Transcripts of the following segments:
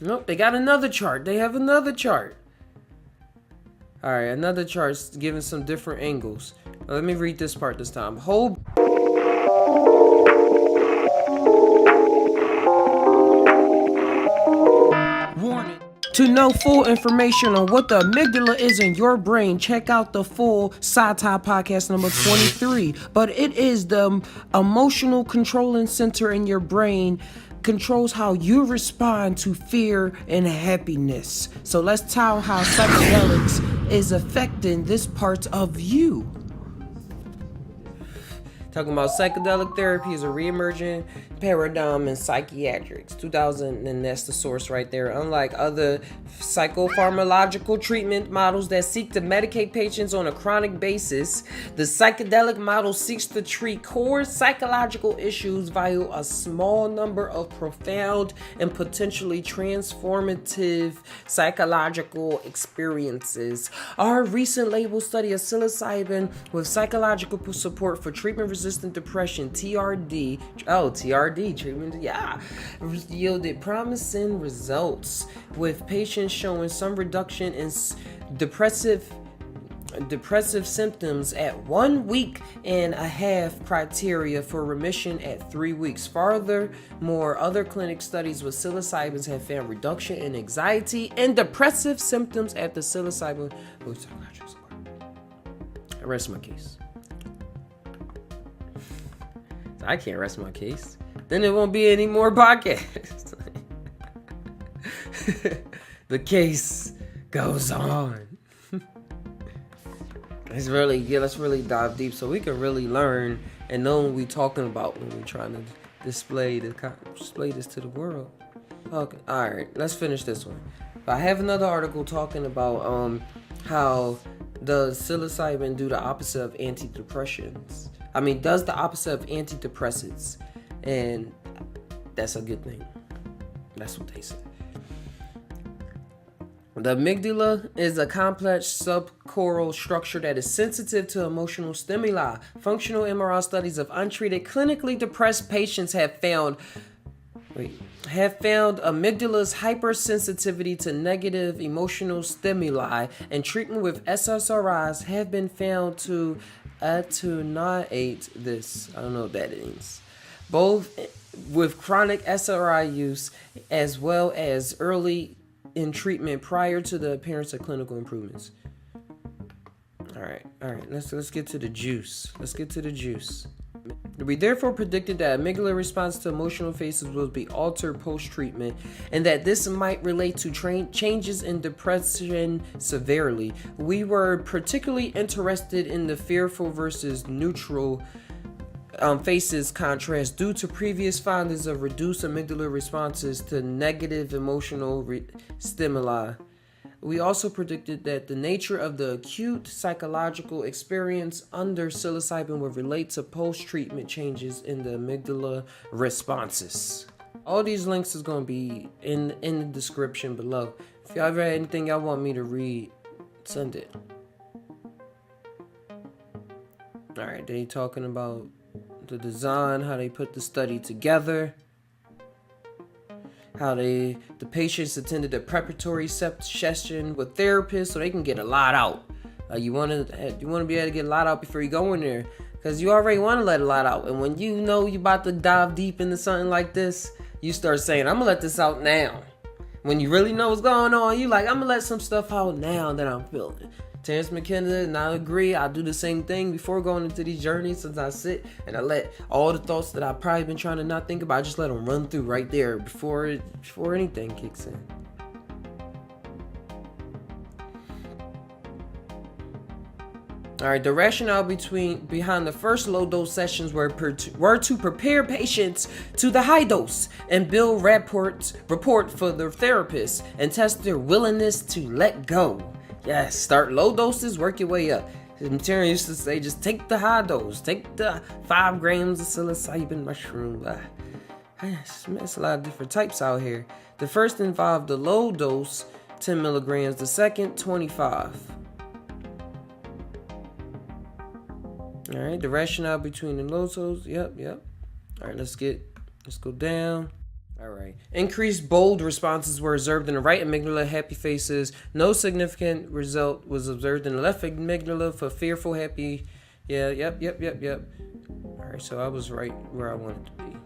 Nope, they got another chart. They have another chart. All right, another chart giving some different angles. Let me read this part this time. Whole warning. To know full information on what the amygdala is in your brain, check out the full Sci-Tie podcast number 23. But it is the emotional controlling center in your brain, controls how you respond to fear and happiness. So let's tell how psychedelics is affecting this part of you. Talking about psychedelic therapy is a re-emerging paradigm in psychiatrics. 2000, and that's the source right there. Unlike other psychopharmacological treatment models that seek to medicate patients on a chronic basis, the psychedelic model seeks to treat core psychological issues via a small number of profound and potentially transformative psychological experiences. Our recent label study of psilocybin with psychological support for treatment-resistant depression, TRD treatment, yielded promising results, with patients showing some reduction in depressive symptoms at 1 week and a half, criteria for remission at 3 weeks. Furthermore, other clinic studies with psilocybins have found reduction in anxiety and depressive symptoms after psilocybin with psychiatric support. I rest my case. I can't rest my case. Then there won't be any more podcasts. The case goes on. Let's really dive deep so we can really learn and know what we're talking about when we're trying to display this to the world. Okay, all right, let's finish this one. I have another article talking about how does psilocybin do the opposite of antidepressants? Does the opposite of antidepressants, and that's a good thing. That's what they say. The amygdala is a complex subcortical structure that is sensitive to emotional stimuli. Functional MRI studies of untreated clinically depressed patients have found amygdala's hypersensitivity to negative emotional stimuli, and treatment with SSRIs have been found to attenuate this. I don't know what that means. Both with chronic SRI use as well as early in treatment prior to the appearance of clinical improvements. All right. Let's get to the juice. We therefore predicted that amygdala response to emotional phases will be altered post-treatment, and that this might relate to changes in depression severely. We were particularly interested in the fearful versus neutral phases contrast due to previous findings of reduced amygdala responses to negative emotional stimuli. We also predicted that the nature of the acute psychological experience under psilocybin would relate to post-treatment changes in the amygdala responses. All these links is going to be in the description below. If y'all ever had anything y'all want me to read, send it. Alright, they talking about the design, how they put the study together, how the patients attended a preparatory session with therapists so they can get a lot out. You want to be able to get a lot out before you go in there, because you already want to let a lot out. And when you know you're about to dive deep into something like this, you start saying, I'm gonna let this out now. When you really know what's going on, you like, I'm gonna let some stuff out now that I'm feeling. Terrence McKenna and I agree. I do the same thing before going into these journeys. Since I sit and I let all the thoughts that I've probably been trying to not think about, I just let them run through right there before anything kicks in. All right, the rationale behind the first low dose sessions were to prepare patients to the high dose and build report for their therapists and test their willingness to let go. Yes, start low doses, work your way up. Terry used to say, just take the high dose, take the 5 grams of psilocybin mushroom. There's a lot of different types out here. The first involved the low dose, 10 milligrams. The second, 25. All right, the rationale between the low dose. Yep. All right, let's go down. All right. Increased bold responses were observed in the right amygdala, happy faces. No significant result was observed in the left amygdala for fearful, happy. Yeah, yep. All right, so I was right where I wanted to be.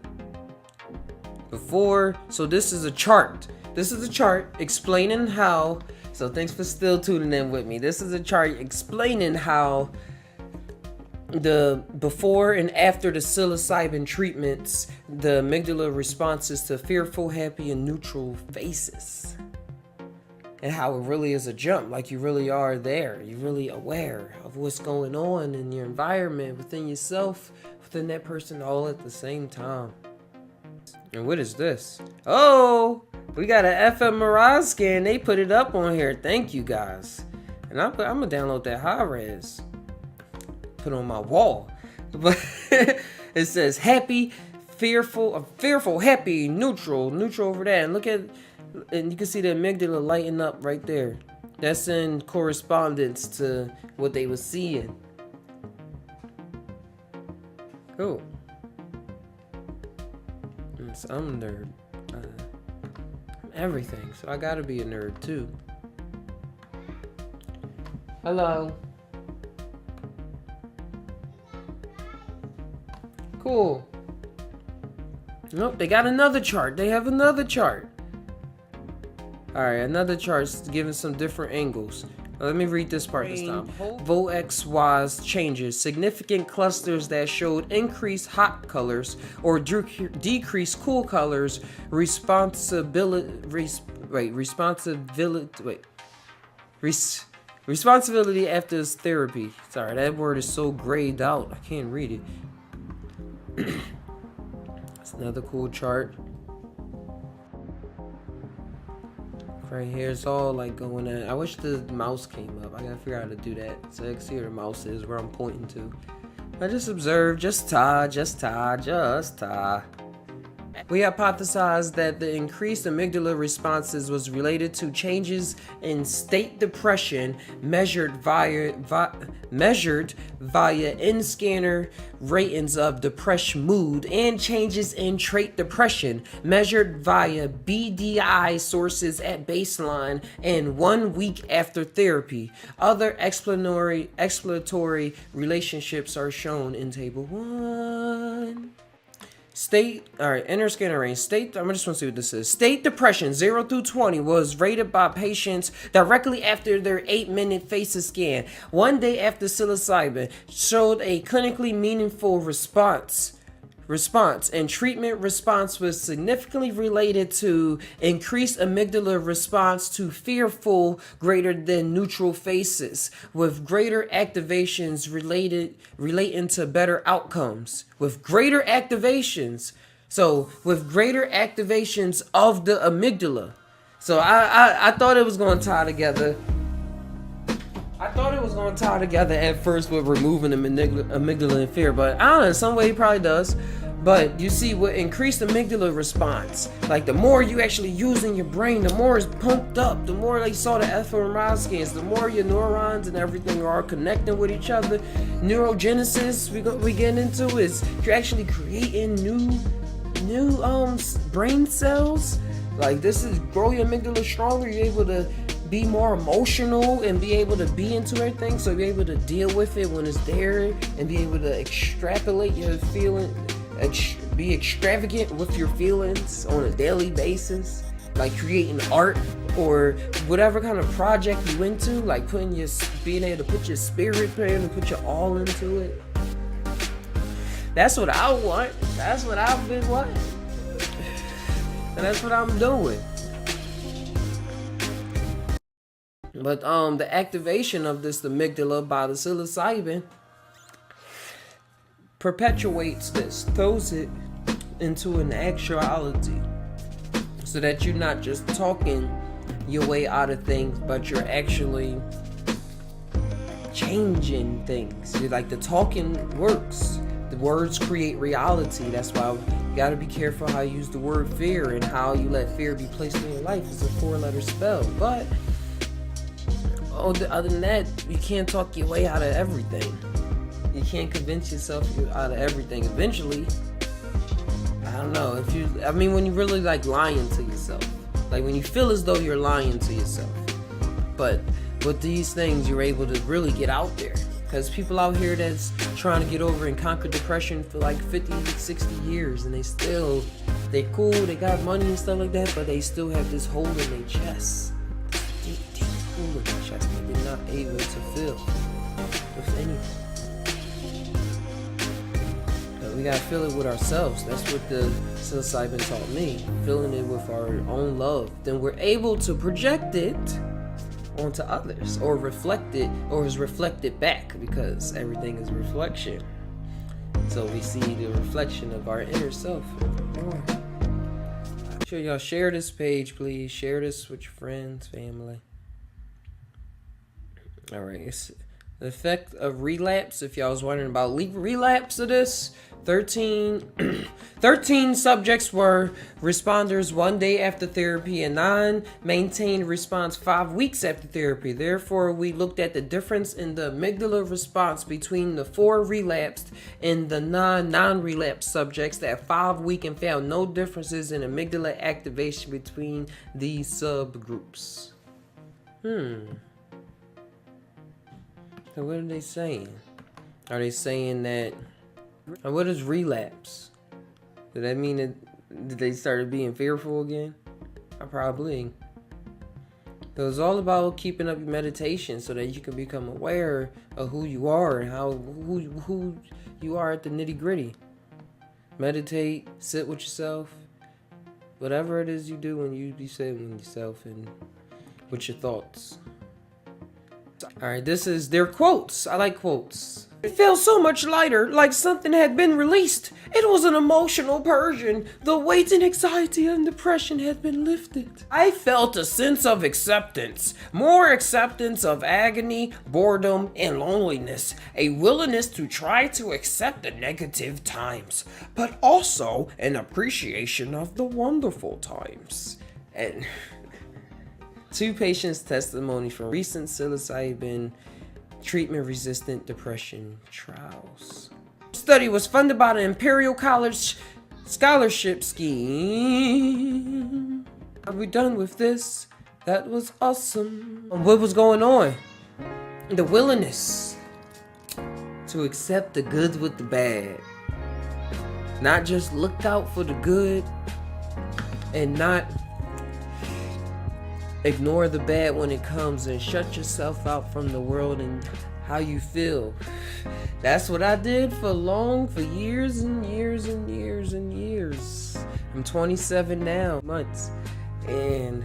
Before, so this is a chart. This is a chart explaining how, so thanks for still tuning in with me. This is a chart explaining how the before and after the psilocybin treatments, the amygdala responses to fearful, happy, and neutral faces. And how it really is a jump, like you really are there. You're really aware of what's going on in your environment, within yourself, within that person, all at the same time. And what is this? Oh, we got an fMRI scan. They put it up on here. Thank you guys. And I'm gonna download that high res. Put on my wall. But it says happy, fearful, happy, neutral over there. And look at, and you can see the amygdala lighting up right there. That's in correspondence to what they were seeing. Cool. So I'm a nerd. I'm everything, so I gotta be a nerd too. Hello. Cool. Nope, they got another chart. They have another chart. Alright, another chart giving some different angles. Let me read this part this time. VOXY's changes. Significant clusters that showed increased hot colors or decreased cool colors. Responsibility after this therapy. Sorry, that word is so grayed out. I can't read it. It's another cool chart. Right here, it's all like going in. I wish the mouse came up. I gotta figure out how to do that so I can see where the mouse is, where I'm pointing to. I just observe, just ta. We hypothesized that the increased amygdala responses was related to changes in state depression measured via in-scanner ratings of depressed mood and changes in trait depression measured via BDI sources at baseline and 1 week after therapy. Other exploratory relationships are shown in table 1. State, alright, inner scanner range. State, I just want to see what this is. State depression 0 through 20 was rated by patients directly after their 8-minute faces scan. 1 day after psilocybin showed a clinically meaningful response and treatment response was significantly related to increased amygdala response to fearful greater than neutral faces with greater activations relating to better outcomes with greater activations of the amygdala. So I thought it was going to tie together. I thought it was going to tie together at first with removing the amygdala and fear, but I don't know, in some way it probably does. But you see, with increased amygdala response, like the more you actually using your brain, the more it's pumped up, the more like you saw the fMRI scans, the more your neurons and everything are connecting with each other. Neurogenesis we get into is you're actually creating new brain cells. Like this is grow your amygdala stronger. You're able to be more emotional and be able to be into everything, so be able to deal with it when it's there and be able to extrapolate your feeling, be extravagant with your feelings on a daily basis, like creating art or whatever kind of project you into, like being able to put your spirit there and put your all into it. That's what I want. That's what I've been wanting. And that's what I'm doing. But the activation of this amygdala by the psilocybin perpetuates this, throws it into an actuality, so that you're not just talking your way out of things, but you're actually changing things. You're like the talking works. The words create reality. That's why you gotta be careful how you use the word fear and how you let fear be placed in your life. It's a 4-letter spell. But other than that, you can't talk your way out of everything. You can't convince yourself you're out of everything. Eventually, I don't know when you really like lying to yourself, like when you feel as though you're lying to yourself. But with these things, you're able to really get out there. Because people out here that's trying to get over and conquer depression for like 50, 60 years, and they cool, they got money and stuff like that, but they still have this hole in their chest. Deep hole in their chest that they're not able to fill with anything. But we gotta fill it with ourselves. That's what the psilocybin taught me. Filling it with our own love. Then we're able to project it onto others, or reflect it, or is reflected back, because everything is reflection. So we see the reflection of our inner self. Sure, y'all share this page, please. Share this with your friends, family. All right, it's the effect of relapse. If y'all was wondering about relapse of this, 13 subjects were responders 1 day after therapy, and 9 maintained response 5 weeks after therapy. Therefore, we looked at the difference in the amygdala response between the 4 relapsed and the non-relapsed subjects at 5 weeks, and found no differences in amygdala activation between these subgroups. So what are they saying? Are they saying that... And what is relapse? Does that mean that they started being fearful again? Probably. So it's all about keeping up your meditation so that you can become aware of who you are and who you are at the nitty gritty. Meditate, sit with yourself, whatever it is you do when you be sitting with yourself and with your thoughts. All right, this is their quotes. I like quotes. It felt so much lighter, like something had been released. It was an emotional purging. The weight and anxiety and depression had been lifted. I felt a sense of acceptance, more acceptance of agony, boredom, and loneliness. A willingness to try to accept the negative times, but also an appreciation of the wonderful times. And 2 patients' testimony from recent psilocybin treatment-resistant depression trials. Study was funded by the Imperial College Scholarship Scheme. Are we done with this? That was awesome. What was going on? The willingness to accept the good with the bad. Not just look out for the good and not ignore the bad when it comes, and shut yourself out from the world and how you feel. That's what I did for years and years and years and years. I'm 27 now, months, and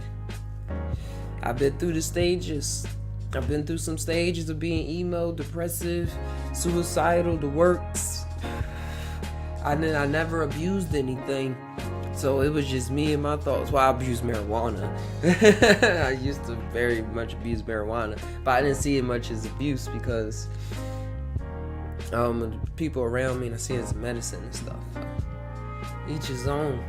I've been through the stages. I've been through some stages of being emo, depressive, suicidal, the works. I never abused anything. So it was just me and my thoughts. Well, I abused marijuana. I used to very much abuse marijuana, but I didn't see it much as abuse because people around me, and I see it as medicine and stuff. Each his own.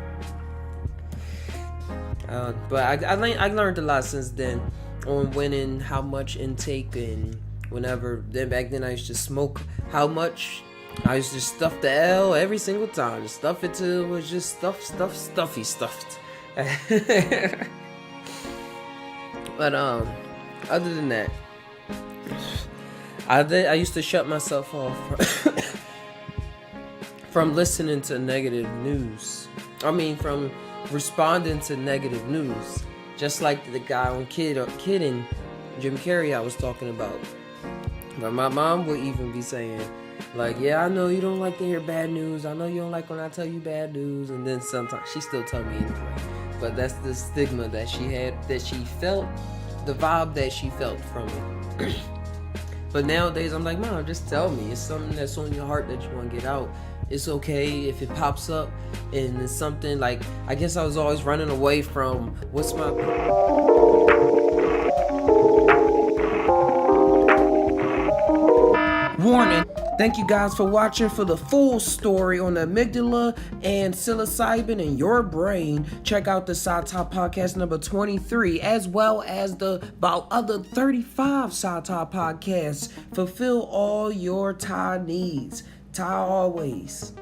But I learned a lot since then on when and how much intake, and whenever. Then back then I used to smoke how much. I used to stuff the L every single time. Just stuff it till it was just stuffed. But other than that, I used to shut myself off from listening to negative news. From responding to negative news. Just like the guy on Kidding, Jim Carrey I was talking about. But my mom would even be saying, like, yeah, I know you don't like to hear bad news. I know you don't like when I tell you bad news. And then sometimes she still tell me anyway. But that's the stigma that she had, that she felt, the vibe that she felt from it. But nowadays, I'm like, Mom, just tell me. It's something that's on your heart that you want to get out. It's okay if it pops up and it's something like, I guess I was always running away from what's my... Warning. Thank you guys for watching. For the full story on the amygdala and psilocybin in your brain, check out the Side Top Podcast number 23, as well as the about other 35 Side Top podcasts. Fulfill all your Thai needs. Thai always.